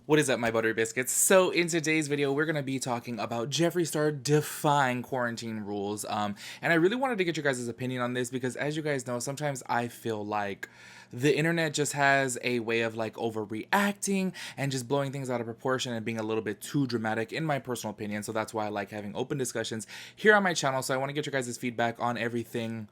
What is up, my buttery biscuits? So in today's video, we're going to be talking about Jeffree Star defying quarantine rules. And I really wanted to get your guys' opinion on this because, as you guys know, sometimes I feel like the internet just has a way of like overreacting and just blowing things out of proportion and being a little bit too dramatic, in my personal opinion. So that's why I like having open discussions here on my channel. So I want to get your guys' feedback on everything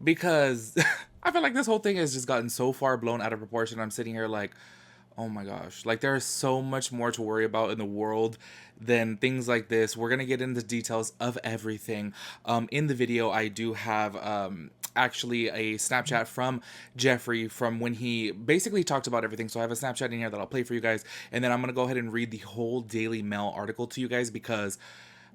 because I feel like this whole thing has just gotten so far blown out of proportion. I'm sitting here like, oh my gosh, like there is so much more to worry about in the world than things like this. We're gonna get into details of everything. In the video, I do have actually a Snapchat from Jeffree from when he basically talked about everything. So I have a Snapchat in here that I'll play for you guys, and then I'm gonna go ahead and read the whole Daily Mail article to you guys because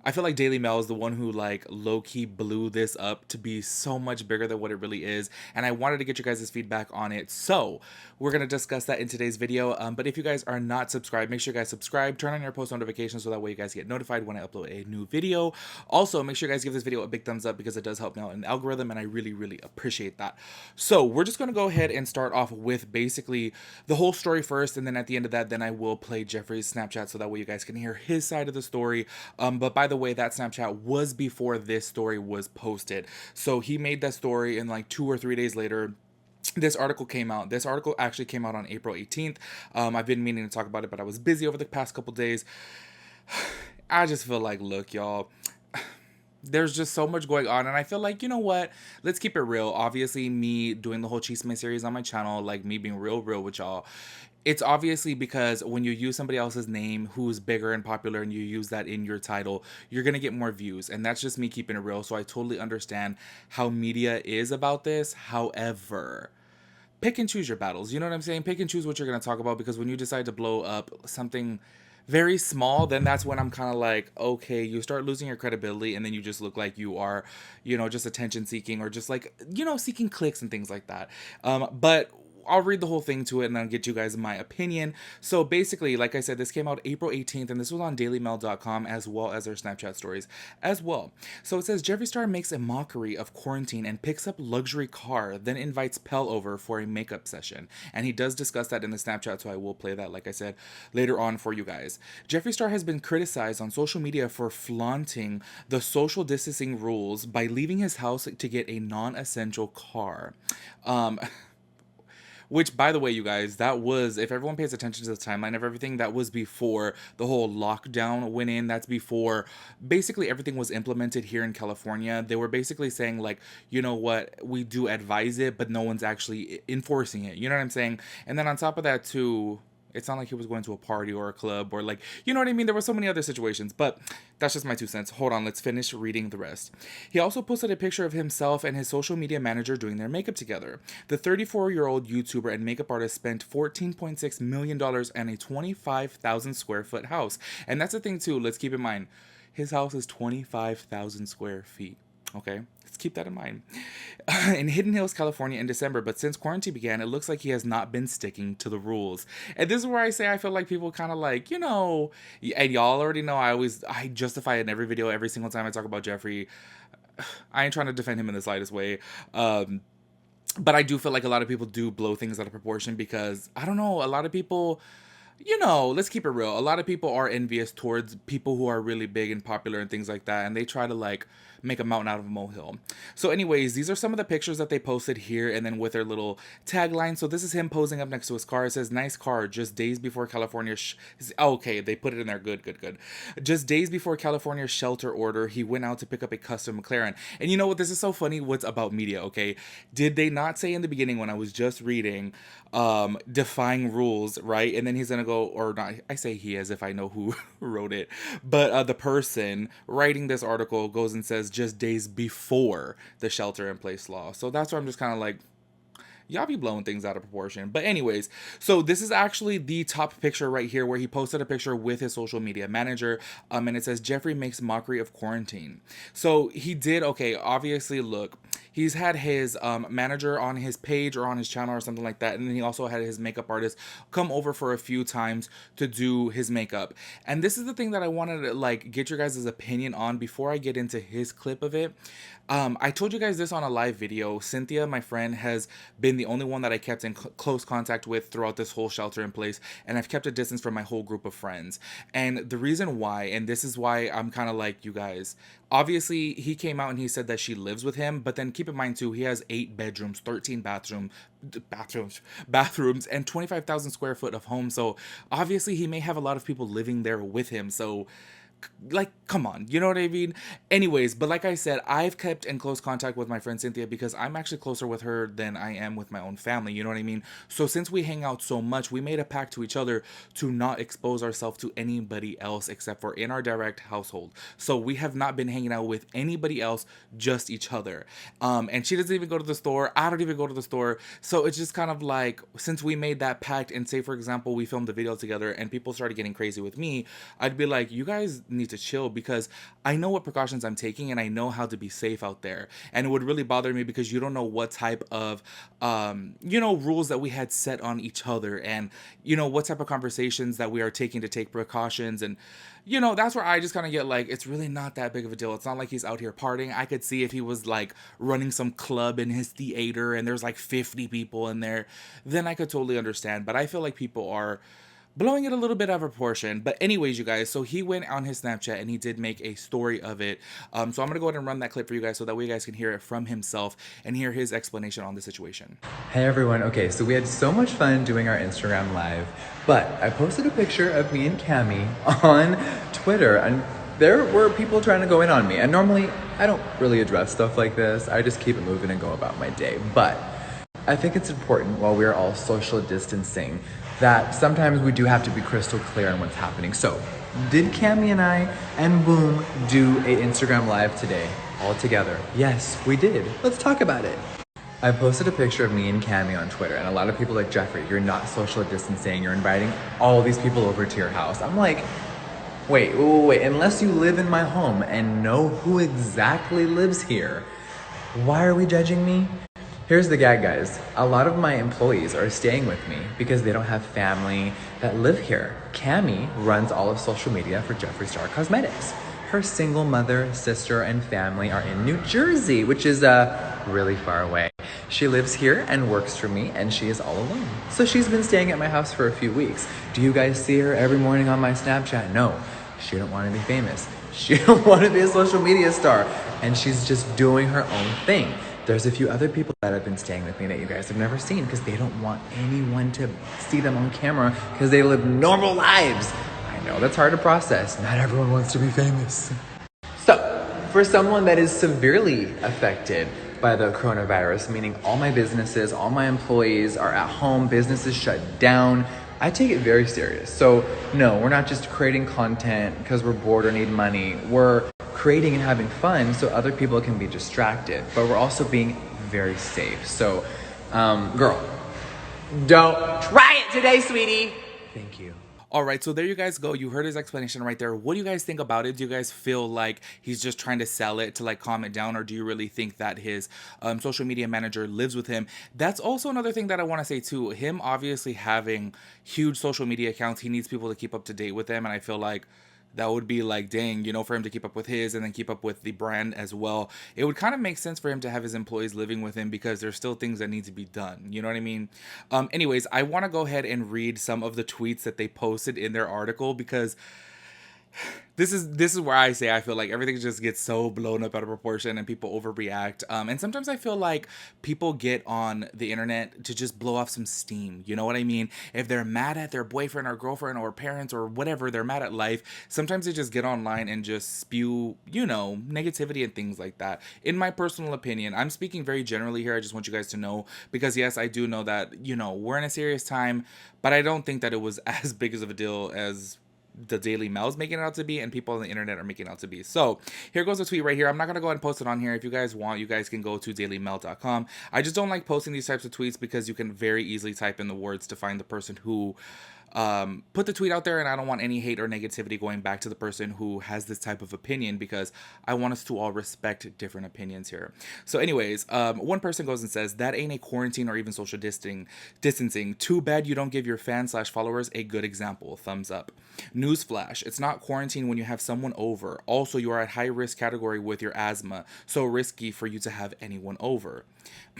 I feel like Daily Mail is the one who like low-key blew this up to be so much bigger than what it really is, and I wanted to get you guys' feedback on it. So we're gonna discuss that in today's video. But if you guys are not subscribed, make sure you guys subscribe, turn on your post notifications so that way you guys get notified when I upload a new video. Also, make sure you guys give this video a big thumbs up because it does help me out in the algorithm, and I really appreciate that. So we're just gonna go ahead and start off with basically the whole story first, and then at the end of that, then I will play Jeffree's Snapchat so that way you guys can hear his side of the story. But by the way, that Snapchat was before this story was posted. So he made that story, and like 2 or 3 days later, this article came out. This article actually came out on April 18th. I've been meaning to talk about it, but I was busy over the past couple days. I just feel like, look, y'all, there's just so much going on, and I feel like, you know what, let's keep it real. Obviously, me doing the whole Chisme series on my channel, like me being real with y'all, it's obviously because when you use somebody else's name who's bigger and popular and you use that in your title, you're gonna get more views, and that's just me keeping it real. So I totally understand how media is about this. However, pick and choose your battles. You know what I'm saying? Pick and choose what you're going to talk about, because when you decide to blow up something very small, then that's when I'm kind of like, okay, you start losing your credibility, and then you just look like you are, just attention seeking, or just like, seeking clicks and things like that. But I'll read the whole thing to it and I'll get you guys my opinion. So basically, like I said, this came out April 18th, and this was on dailymail.com as well as their Snapchat stories as well. So it says, Jeffree Star makes a mockery of quarantine and picks up luxury car, then invites Pell over for a makeup session. And he does discuss that in the Snapchat, so I will play that, like I said, later on for you guys. Jeffree Star has been criticized on social media for flaunting the social distancing rules by leaving his house to get a non-essential car. Which, by the way, you guys, that was, if everyone pays attention to the timeline of everything, that was before the whole lockdown went in. That's before basically everything was implemented here in California. They were basically saying, like, you know what, we do advise it, but no one's actually enforcing it. You know what I'm saying? And then on top of that, too, it's not like he was going to a party or a club or like, you know what I mean? There were so many other situations, but that's just my 2 cents. Hold on, let's finish reading the rest. He also posted a picture of himself and his social media manager doing their makeup together. The 34-year-old YouTuber and makeup artist spent $14.6 million on a 25,000 square foot house. And that's the thing too, let's keep in mind, his house is 25,000 square feet. Okay, let's keep that in mind. In Hidden Hills, California in December, but since quarantine began, it looks like he has not been sticking to the rules. And this is where I say I feel like people kind of like, and y'all already know I justify it in every video, every single time I talk about Jeffree. I ain't trying to defend him in the slightest way. But I do feel like a lot of people do blow things out of proportion because, I don't know, a lot of people, let's keep it real. A lot of people are envious towards people who are really big and popular and things like that, and they try to like make a mountain out of a molehill. So anyways, these are some of the pictures that they posted here, and then with their little tagline. So this is him posing up next to his car. It says, nice car, just days before California okay, they put it in there. Good. Just days before California's shelter order, he went out to pick up a custom McLaren. And you know what, this is so funny what's about media, okay? Did they not say in the beginning when I was just reading defying rules, right? And then he's gonna go, or not, I say he as if I know who wrote it, but the person writing this article goes and says just days before the shelter in place law. So that's where I'm just kind of like, y'all be blowing things out of proportion. But anyways, so this is actually the top picture right here where he posted a picture with his social media manager, and it says Jeffree makes mockery of quarantine. So he did, okay, obviously, look, he's had his manager on his page or on his channel or something like that, and then he also had his makeup artist come over for a few times to do his makeup. And this is the thing that I wanted to like get your guys' opinion on before I get into his clip of it. I told you guys this on a live video. Cynthia, my friend, has been been the only one that I kept in close contact with throughout this whole shelter in place, and I've kept a distance from my whole group of friends. And the reason why, and this is why I'm kind of like, you guys, obviously he came out and he said that she lives with him, but then keep in mind too, he has 8 bedrooms, 13 bathrooms, and 25,000 square foot of home. So obviously he may have a lot of people living there with him. So like, come on, you know what I mean? Anyways, but like I said, I've kept in close contact with my friend Cynthia because I'm actually closer with her than I am with my own family, you know what I mean? So since we hang out so much, we made a pact to each other to not expose ourselves to anybody else except for in our direct household. So we have not been hanging out with anybody else, just each other. And she doesn't even go to the store, I don't even go to the store. So it's just kind of like, since we made that pact, and say for example we filmed a video together and people started getting crazy with me, I'd be like, you guys need to chill, because I know what precautions I'm taking and I know how to be safe out there. And it would really bother me because you don't know what type of rules that we had set on each other, and what type of conversations that we are taking to take precautions. And that's where I just kind of get like, it's really not that big of a deal. It's not like he's out here partying. I could see if he was like running some club in his theater and there's like 50 people in there, then I could totally understand. But I feel like people are blowing it a little bit out of proportion. But anyways, you guys, so he went on his Snapchat and he did make a story of it. So I'm gonna go ahead and run that clip for you guys so that way you guys can hear it from himself and hear his explanation on the situation. Hey everyone, okay, so we had so much fun doing our Instagram live, but I posted a picture of me and Cami on Twitter, and there were people trying to go in on me. And normally I don't really address stuff like this. I just keep it moving and go about my day. But I think it's important, while we're all social distancing, that sometimes we do have to be crystal clear on what's happening. So, did Cami and I and Boom do a Instagram live today all together? Yes, we did. Let's talk about it. I posted a picture of me and Cami on Twitter, and a lot of people are like, Jeffree, you're not social distancing, you're inviting all these people over to your house. I'm like, wait, unless you live in my home and know who exactly lives here, why are we judging me? Here's the gag, guys. A lot of my employees are staying with me because they don't have family that live here. Cami runs all of social media for Jeffree Star Cosmetics. Her single mother, sister, and family are in New Jersey, which is really far away. She lives here and works for me, and she is all alone. So she's been staying at my house for a few weeks. Do you guys see her every morning on my Snapchat? No. She don't want to be famous. She don't want to be a social media star. And she's just doing her own thing. There's a few other people that have been staying with me that you guys have never seen because they don't want anyone to see them on camera because they live normal lives. I know that's hard to process. Not everyone wants to be famous. So, for someone that is severely affected by the coronavirus, meaning all my businesses, all my employees are at home, businesses shut down, I take it very serious. So, no, we're not just creating content because we're bored or need money. We're creating and having fun so other people can be distracted, but we're also being very safe. So, girl, don't try it today, sweetie. Thank you. All right, so there you guys go. You heard his explanation right there. What do you guys think about it? Do you guys feel like he's just trying to sell it to like calm it down, or do you really think that his social media manager lives with him? That's also another thing that I want to say too. Him obviously having huge social media accounts, he needs people to keep up to date with them, and I feel like that would be like, dang, for him to keep up with his and then keep up with the brand as well. It would kind of make sense for him to have his employees living with him because there's still things that need to be done. You know what I mean? Anyways, I want to go ahead and read some of the tweets that they posted in their article because this is where I say I feel like everything just gets so blown up out of proportion and people overreact. And sometimes I feel like people get on the internet to just blow off some steam. You know what I mean? If they're mad at their boyfriend or girlfriend or parents or whatever, they're mad at life. Sometimes they just get online and just spew, negativity and things like that. In my personal opinion, I'm speaking very generally here. I just want you guys to know because yes, I do know that, we're in a serious time, but I don't think that it was as big of a deal as the Daily Mail's making it out to be and people on the internet are making it out to be. So here goes a tweet right here. I'm not going to go ahead and post it on here. If you guys want, you guys can go to dailymail.com. I just don't like posting these types of tweets because you can very easily type in the words to find the person who put the tweet out there, and I don't want any hate or negativity going back to the person who has this type of opinion, because I want us to all respect different opinions here. So anyways, one person goes and says, that ain't a quarantine or even social distancing. Too bad you don't give your fans/followers a good example. Thumbs up. Newsflash, it's not quarantine when you have someone over. Also, you are at high risk category with your asthma, so risky for you to have anyone over.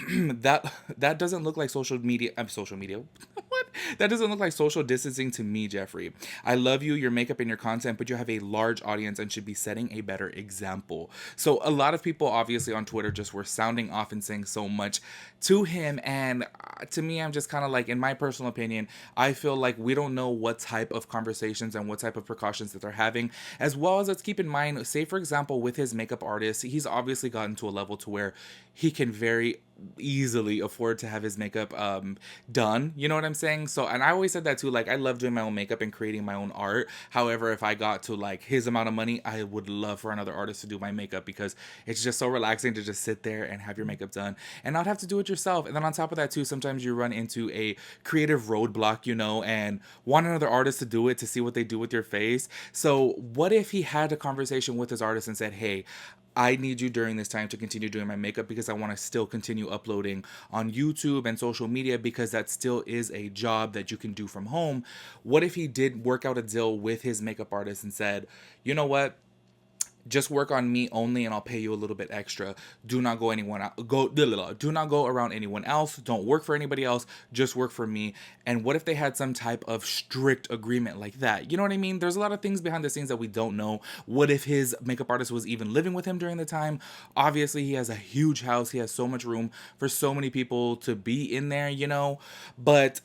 That doesn't look like social media. I'm social media. What? That doesn't look like social distancing to me, Jeffree. I love you, your makeup, and your content, but you have a large audience and should be setting a better example. So a lot of people, obviously on Twitter, just were sounding off and saying so much to him, and to me, I'm just kind of like, in my personal opinion, I feel like we don't know what type of conversations and what type of precautions that they're having, as well as, let's keep in mind, say for example, with his makeup artist, he's obviously gotten to a level to where he can very easily afford to have his makeup done, you know what I'm saying? So, and I always said that too, like, I love doing my own makeup and creating my own art. However, if I got to like his amount of money, I would love for another artist to do my makeup, because it's just so relaxing to just sit there and have your makeup done and not have to do it yourself. And then on top of that too, sometimes you run into a creative roadblock, you know, and want another artist to do it, to see what they do with your face. So what if he had a conversation with his artist and said, hey, I need you during this time to continue doing my makeup, because I want to still continue uploading on YouTube and social media, because that still is a job that you can do from home. What if he did work out a deal with his makeup artist and said, you know what? Just work on me only, and I'll pay you a little bit extra. Do not go do not go around anyone else. Don't work for anybody else. Just work for me. And what if they had some type of strict agreement like that? You know what I mean? There's a lot of things behind the scenes that we don't know. What if his makeup artist was even living with him during the time? Obviously, he has a huge house. He has so much room for so many people to be in there, you know? But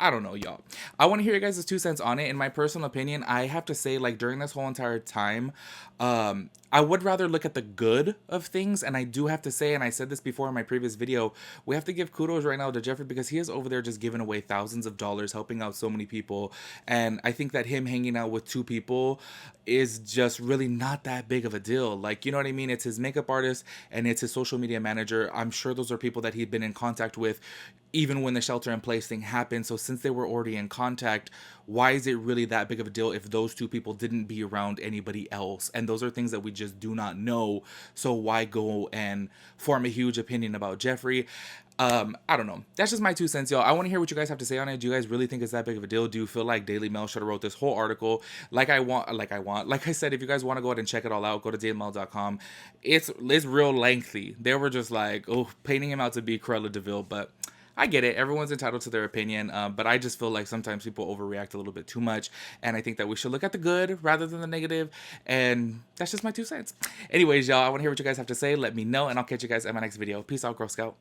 I don't know, y'all. I want to hear you guys' 2 cents on it. In my personal opinion, I have to say, like, during this whole entire time, I would rather look at the good of things. And I do have to say, and I said this before in my previous video, we have to give kudos right now to Jeffree, because he is over there just giving away thousands of dollars, helping out so many people. And I think that him hanging out with two people is just really not that big of a deal. Like, you know what I mean? It's his makeup artist and it's his social media manager. I'm sure those are people that he'd been in contact with even when the shelter in place thing happened. So since they were already in contact, why is it really that big of a deal if those two people didn't be around anybody else? And those are things that we just do not know. So why go and form a huge opinion about Jeffree? I don't know. That's just my 2 cents, y'all. I want to hear what you guys have to say on it. Do you guys really think it's that big of a deal? Do you feel like Daily Mail should have wrote this whole article? Like I said, if you guys want to go ahead and check it all out, go to dailymail.com. It's real lengthy. They were just like, oh, painting him out to be Cruella DeVille, but I get it. Everyone's entitled to their opinion, but I just feel like sometimes people overreact a little bit too much, and I think that we should look at the good rather than the negative, and that's just my 2 cents. Anyways, y'all, I want to hear what you guys have to say. Let me know, and I'll catch you guys in my next video. Peace out, Girl Scout.